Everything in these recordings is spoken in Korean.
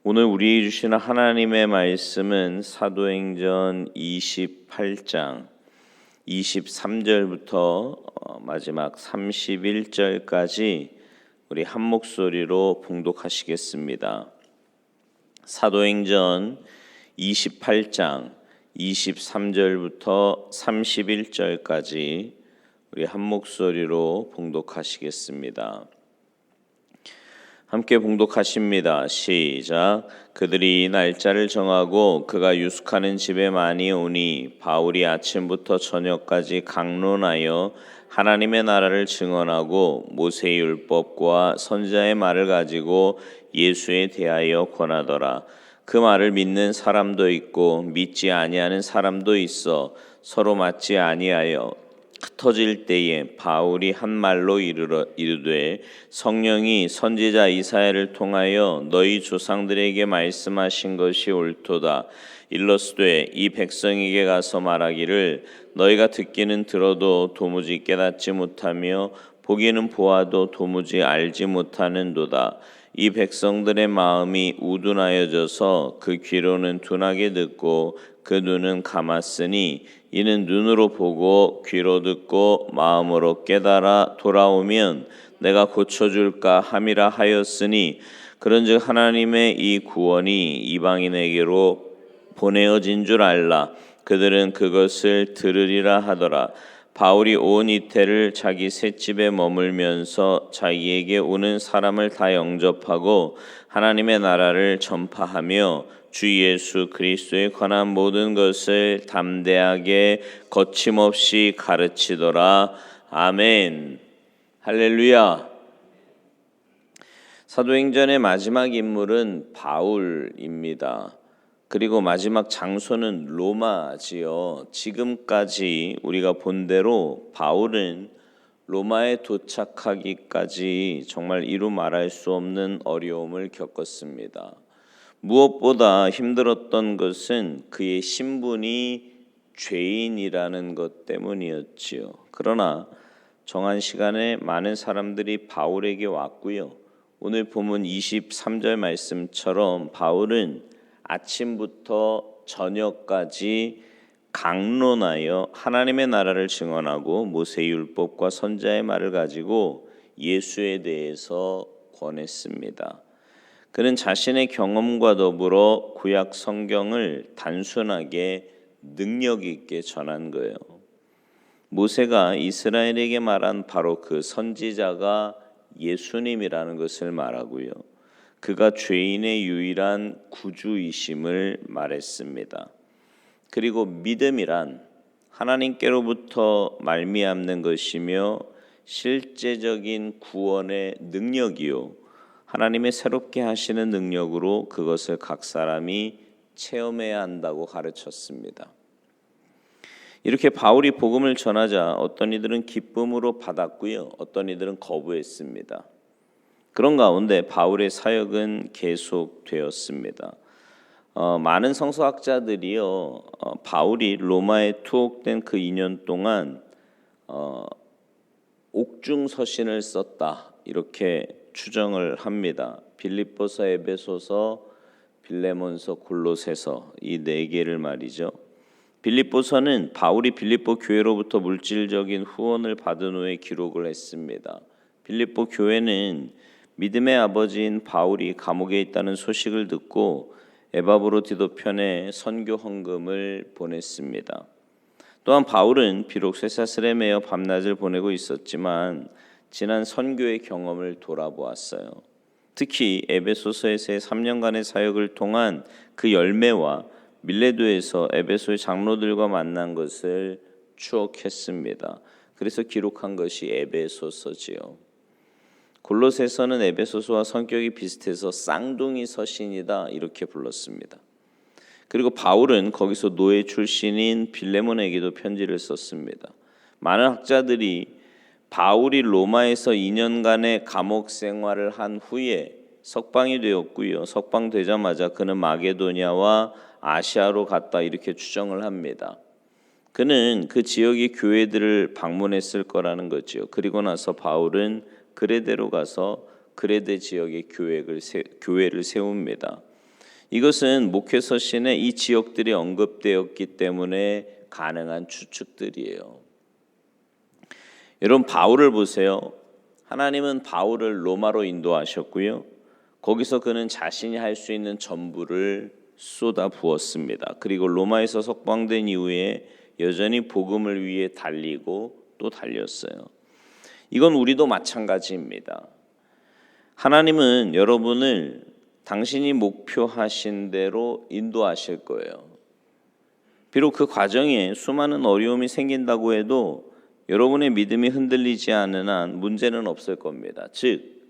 오늘 우리에게 주시는 하나님의 말씀은 사도행전 28장 23절부터 마지막 31절까지 우리 한 목소리로 봉독하시겠습니다. 사도행전 28장 23절부터 31절까지 우리 한 목소리로 봉독하시겠습니다. 함께 봉독하십니다. 시작. 그들이 날짜를 정하고 그가 유숙하는 집에 많이 오니 바울이 아침부터 저녁까지 강론하여 하나님의 나라를 증언하고 모세의 율법과 선지자의 말을 가지고 예수에 대하여 권하더라. 그 말을 믿는 사람도 있고 믿지 아니하는 사람도 있어 서로 맞지 아니하여 흩어질 때에 바울이 한 말로 이르되 성령이 선지자 이사야를 통하여 너희 조상들에게 말씀하신 것이 옳도다. 일러스되 이 백성에게 가서 말하기를 너희가 듣기는 들어도 도무지 깨닫지 못하며 보기는 보아도 도무지 알지 못하는도다. 이 백성들의 마음이 우둔하여져서 그 귀로는 둔하게 듣고 그 눈은 감았으니 이는 눈으로 보고 귀로 듣고 마음으로 깨달아 돌아오면 내가 고쳐줄까 함이라 하였으니 그런즉 하나님의 이 구원이 이방인에게로 보내어진 줄 알라. 그들은 그것을 들으리라 하더라. 바울이 온 이태를 자기 셋집에 머물면서 자기에게 오는 사람을 다 영접하고 하나님의 나라를 전파하며 주 예수 그리스도에 관한 모든 것을 담대하게 거침없이 가르치더라. 아멘. 할렐루야. 사도행전의 마지막 인물은 바울입니다. 그리고 마지막 장소는 로마지요. 지금까지 우리가 본 대로 바울은 로마에 도착하기까지 정말 이루 말할 수 없는 어려움을 겪었습니다. 무엇보다 힘들었던 것은 그의 신분이 죄인이라는 것 때문이었지요. 그러나 정한 시간에 많은 사람들이 바울에게 왔고요. 오늘 본문 23절 말씀처럼 바울은 아침부터 저녁까지 강론하여 하나님의 나라를 증언하고 모세의 율법과 선지자의 말을 가지고 예수에 대해서 권했습니다. 그는 자신의 경험과 더불어 구약 성경을 단순하게 능력 있게 전한 거예요. 모세가 이스라엘에게 말한 바로 그 선지자가 예수님이라는 것을 말하고요. 그가 죄인의 유일한 구주이심을 말했습니다. 그리고 믿음이란 하나님께로부터 말미암는 것이며 실제적인 구원의 능력이요 하나님의 새롭게 하시는 능력으로 그것을 각 사람이 체험해야 한다고 가르쳤습니다. 이렇게 바울이 복음을 전하자 어떤 이들은 기쁨으로 받았고요. 어떤 이들은 거부했습니다. 그런 가운데 바울의 사역은 계속되었습니다. 많은 성서학자들이요, 바울이 로마에 투옥된 그 2년 동안 옥중서신을 썼다 이렇게 추정을 합니다. 빌립보서, 에베소서, 빌레몬서, 골로새서 이 네 개를 말이죠. 빌립보서는 바울이 빌립보 교회로부터 물질적인 후원을 받은 후에 기록을 했습니다. 빌립보 교회는 믿음의 아버지인 바울이 감옥에 있다는 소식을 듣고 에바브로디도 편에 선교 헌금을 보냈습니다. 또한 바울은 비록 쇠사슬에 매여 밤낮을 보내고 있었지만 지난 선교의 경험을 돌아보았어요. 특히 에베소서에서의 3년간의 사역을 통한 그 열매와 밀레도에서 에베소의 장로들과 만난 것을 추억했습니다. 그래서 기록한 것이 에베소서지요. 골로새서는 에베소서와 성격이 비슷해서 쌍둥이 서신이다 이렇게 불렀습니다. 그리고 바울은 거기서 노예 출신인 빌레몬에게도 편지를 썼습니다. 많은 학자들이 바울이 로마에서 2년간의 감옥 생활을 한 후에 석방이 되었고요. 석방되자마자 그는 마게도냐와 아시아로 갔다 이렇게 추정을 합니다. 그는 그 지역의 교회들을 방문했을 거라는 거죠. 그리고 나서 바울은 그레데로 가서 그레데 지역의 교회를 세웁니다. 이것은 목회 서신에 이 지역들이 언급되었기 때문에 가능한 추측들이에요. 여러분, 바울을 보세요. 하나님은 바울을 로마로 인도하셨고요. 거기서 그는 자신이 할 수 있는 전부를 쏟아 부었습니다. 그리고 로마에서 석방된 이후에 여전히 복음을 위해 달리고 또 달렸어요. 이건 우리도 마찬가지입니다. 하나님은 여러분을 당신이 목표하신 대로 인도하실 거예요. 비록 그 과정에 수많은 어려움이 생긴다고 해도 여러분의 믿음이 흔들리지 않는 한 문제는 없을 겁니다. 즉,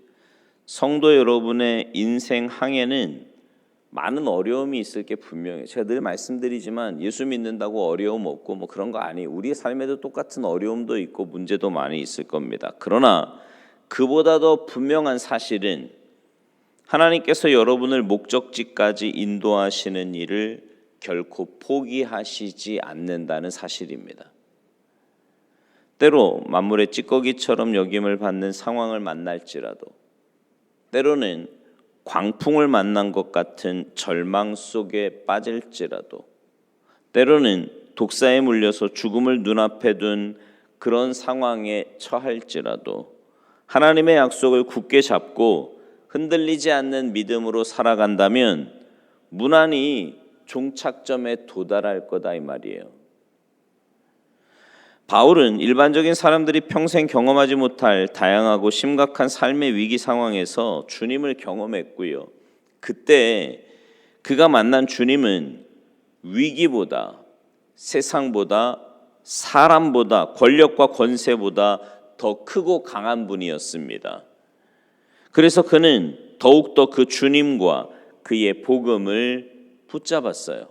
성도 여러분의 인생 항해는 많은 어려움이 있을 게 분명해요. 제가 늘 말씀드리지만 예수 믿는다고 어려움 없고 뭐 그런 거 아니에요. 우리의 삶에도 똑같은 어려움도 있고 문제도 많이 있을 겁니다. 그러나 그보다 더 분명한 사실은 하나님께서 여러분을 목적지까지 인도하시는 일을 결코 포기하시지 않는다는 사실입니다. 때로 만물의 찌꺼기처럼 여김을 받는 상황을 만날지라도, 때로는 광풍을 만난 것 같은 절망 속에 빠질지라도, 때로는 독사에 물려서 죽음을 눈앞에 둔 그런 상황에 처할지라도 하나님의 약속을 굳게 잡고 흔들리지 않는 믿음으로 살아간다면 무난히 종착점에 도달할 거다 이 말이에요. 바울은 일반적인 사람들이 평생 경험하지 못할 다양하고 심각한 삶의 위기 상황에서 주님을 경험했고요. 그때 그가 만난 주님은 위기보다, 세상보다, 사람보다, 권력과 권세보다 더 크고 강한 분이었습니다. 그래서 그는 더욱더 그 주님과 그의 복음을 붙잡았어요.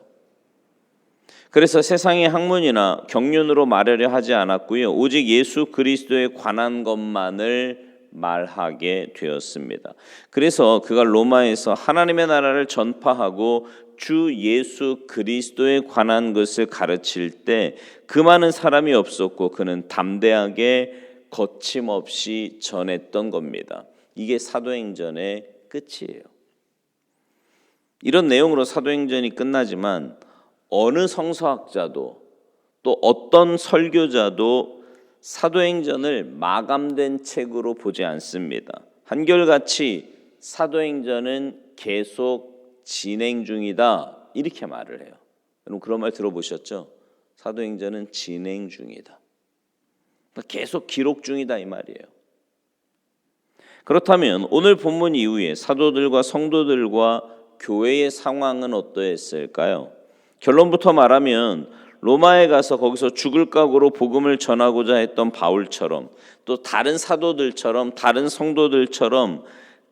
그래서 세상의 학문이나 경륜으로 말하려 하지 않았고요. 오직 예수 그리스도에 관한 것만을 말하게 되었습니다. 그래서 그가 로마에서 하나님의 나라를 전파하고 주 예수 그리스도에 관한 것을 가르칠 때 그 많은 사람이 없었고 그는 담대하게 거침없이 전했던 겁니다. 이게 사도행전의 끝이에요. 이런 내용으로 사도행전이 끝나지만 어느 성서학자도 또 어떤 설교자도 사도행전을 마감된 책으로 보지 않습니다. 한결같이 사도행전은 계속 진행 중이다 이렇게 말을 해요. 여러분 그런 말 들어보셨죠? 사도행전은 진행 중이다. 계속 기록 중이다 이 말이에요. 그렇다면 오늘 본문 이후에 사도들과 성도들과 교회의 상황은 어떠했을까요? 결론부터 말하면 로마에 가서 거기서 죽을 각오로 복음을 전하고자 했던 바울처럼 또 다른 사도들처럼 다른 성도들처럼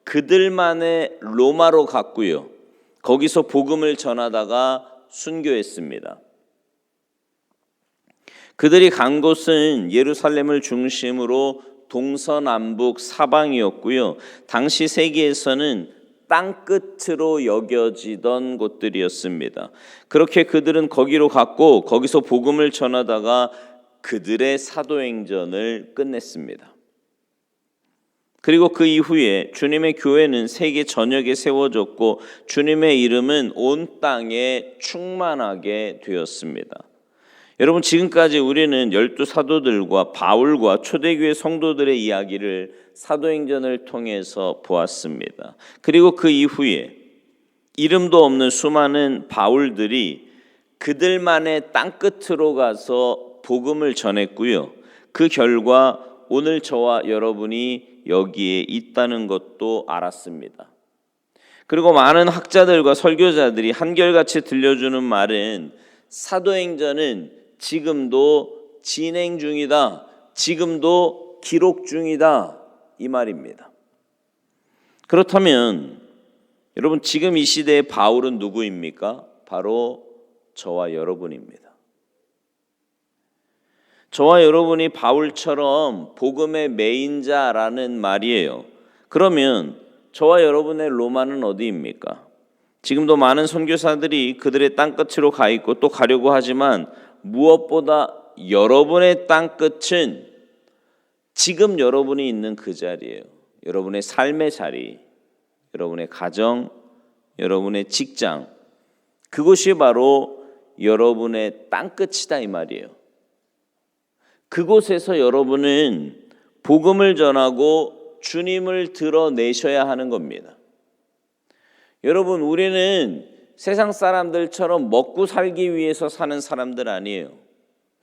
그들만의 로마로 갔고요. 거기서 복음을 전하다가 순교했습니다. 그들이 간 곳은 예루살렘을 중심으로 동서남북 사방이었고요. 당시 세계에서는 땅끝으로 여겨지던 곳들이었습니다. 그렇게 그들은 거기로 갔고 거기서 복음을 전하다가 그들의 사도행전을 끝냈습니다. 그리고 그 이후에 주님의 교회는 세계 전역에 세워졌고 주님의 이름은 온 땅에 충만하게 되었습니다. 여러분 지금까지 우리는 12 사도들과 바울과 초대교회 성도들의 이야기를 사도행전을 통해서 보았습니다. 그리고 그 이후에 이름도 없는 수많은 바울들이 그들만의 땅끝으로 가서 복음을 전했고요. 그 결과 오늘 저와 여러분이 여기에 있다는 것도 알았습니다. 그리고 많은 학자들과 설교자들이 한결같이 들려주는 말은 사도행전은 지금도 진행 중이다. 지금도 기록 중이다. 이 말입니다. 그렇다면 여러분 지금 이 시대의 바울은 누구입니까? 바로 저와 여러분입니다. 저와 여러분이 바울처럼 복음의 메인자라는 말이에요. 그러면 저와 여러분의 로마는 어디입니까? 지금도 많은 선교사들이 그들의 땅끝으로 가 있고 또 가려고 하지만 무엇보다 여러분의 땅끝은 지금 여러분이 있는 그 자리예요. 여러분의 삶의 자리, 여러분의 가정, 여러분의 직장, 그곳이 바로 여러분의 땅끝이다 이 말이에요. 그곳에서 여러분은 복음을 전하고 주님을 드러내셔야 하는 겁니다. 여러분, 우리는 세상 사람들처럼 먹고 살기 위해서 사는 사람들 아니에요.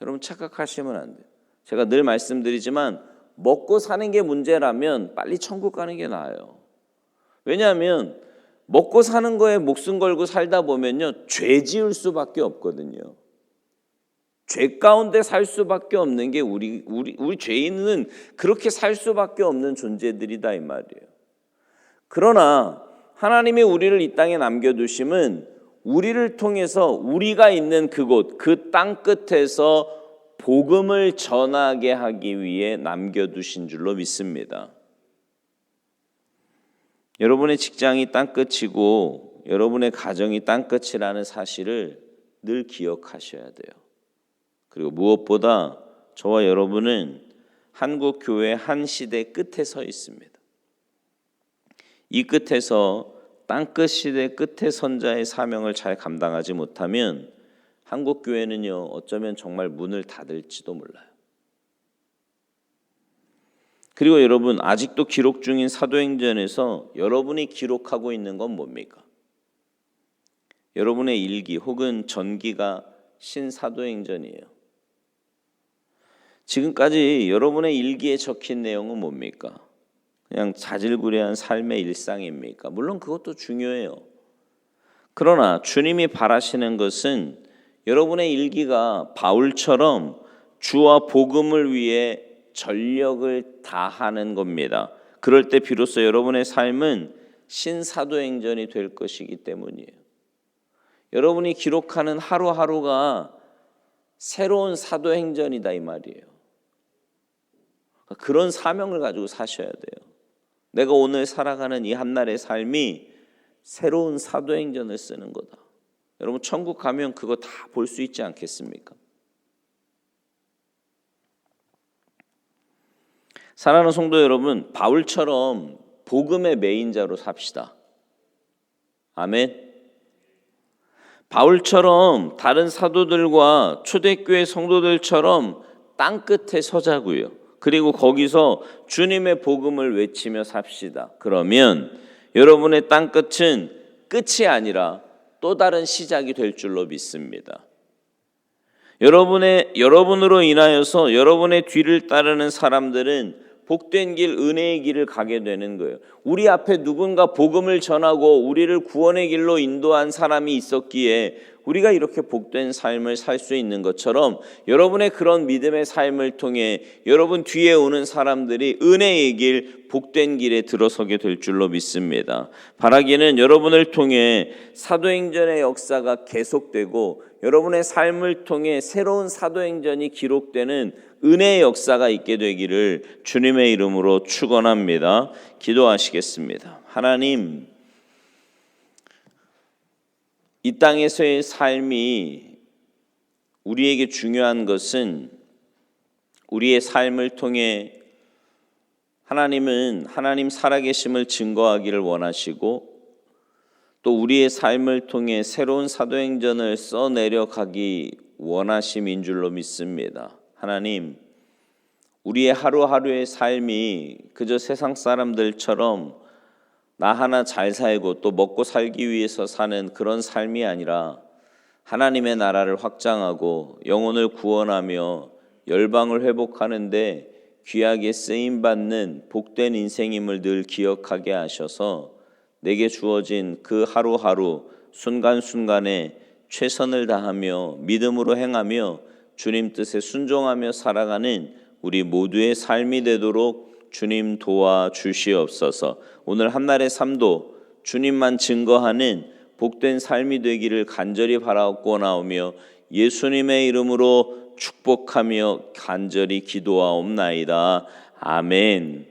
여러분 착각하시면 안 돼요. 제가 늘 말씀드리지만 먹고 사는 게 문제라면 빨리 천국 가는 게 나아요. 왜냐하면 먹고 사는 거에 목숨 걸고 살다 보면요, 죄 지을 수밖에 없거든요. 죄 가운데 살 수밖에 없는 게 우리 죄인은 그렇게 살 수밖에 없는 존재들이다 이 말이에요. 그러나 하나님이 우리를 이 땅에 남겨두심은 우리를 통해서 우리가 있는 그곳, 그 땅 끝에서 복음을 전하게 하기 위해 남겨두신 줄로 믿습니다. 여러분의 직장이 땅끝이고 여러분의 가정이 땅끝이라는 사실을 늘 기억하셔야 돼요. 그리고 무엇보다 저와 여러분은 한국 교회 한 시대 끝에 서 있습니다. 이 끝에서 땅끝 시대 끝에 선자의 사명을 잘 감당하지 못하면 한국 교회는요, 어쩌면 정말 문을 닫을지도 몰라요. 그리고 여러분, 아직도 기록 중인 사도행전에서 여러분이 기록하고 있는 건 뭡니까? 여러분의 일기 혹은 전기가 신사도행전이에요. 지금까지 여러분의 일기에 적힌 내용은 뭡니까? 그냥 자질구레한 삶의 일상입니까? 물론 그것도 중요해요. 그러나 주님이 바라시는 것은 여러분의 일기가 바울처럼 주와 복음을 위해 전력을 다하는 겁니다. 그럴 때 비로소 여러분의 삶은 신사도행전이 될 것이기 때문이에요. 여러분이 기록하는 하루하루가 새로운 사도행전이다 이 말이에요. 그런 사명을 가지고 사셔야 돼요. 내가 오늘 살아가는 이 한날의 삶이 새로운 사도행전을 쓰는 거다. 여러분 천국 가면 그거 다 볼 수 있지 않겠습니까? 사랑하는 성도 여러분, 바울처럼 복음의 메인자로 삽시다. 아멘. 바울처럼 다른 사도들과 초대교회 성도들처럼 땅끝에 서자고요. 그리고 거기서 주님의 복음을 외치며 삽시다. 그러면 여러분의 땅끝은 끝이 아니라 또 다른 시작이 될 줄로 믿습니다. 여러분으로 인하여서 여러분의 뒤를 따르는 사람들은 복된 길, 은혜의 길을 가게 되는 거예요. 우리 앞에 누군가 복음을 전하고 우리를 구원의 길로 인도한 사람이 있었기에 우리가 이렇게 복된 삶을 살 수 있는 것처럼 여러분의 그런 믿음의 삶을 통해 여러분 뒤에 오는 사람들이 은혜의 길, 복된 길에 들어서게 될 줄로 믿습니다. 바라기는 여러분을 통해 사도행전의 역사가 계속되고 여러분의 삶을 통해 새로운 사도행전이 기록되는 은혜의 역사가 있게 되기를 주님의 이름으로 축원합니다. 기도하시겠습니다. 하나님, 이 땅에서의 삶이 우리에게 중요한 것은 우리의 삶을 통해 하나님은 하나님 살아계심을 증거하기를 원하시고 또 우리의 삶을 통해 새로운 사도행전을 써내려가기 원하심인 줄로 믿습니다. 하나님, 우리의 하루하루의 삶이 그저 세상 사람들처럼 나 하나 잘 살고 또 먹고 살기 위해서 사는 그런 삶이 아니라 하나님의 나라를 확장하고 영혼을 구원하며 열방을 회복하는데 귀하게 쓰임받는 복된 인생임을 늘 기억하게 하셔서 내게 주어진 그 하루하루 순간순간에 최선을 다하며 믿음으로 행하며 주님 뜻에 순종하며 살아가는 우리 모두의 삶이 되도록 주님 도와주시옵소서. 오늘 한날의 삶도 주님만 증거하는 복된 삶이 되기를 간절히 바라옵고나오며 예수님의 이름으로 축복하며 간절히 기도하옵나이다. 아멘.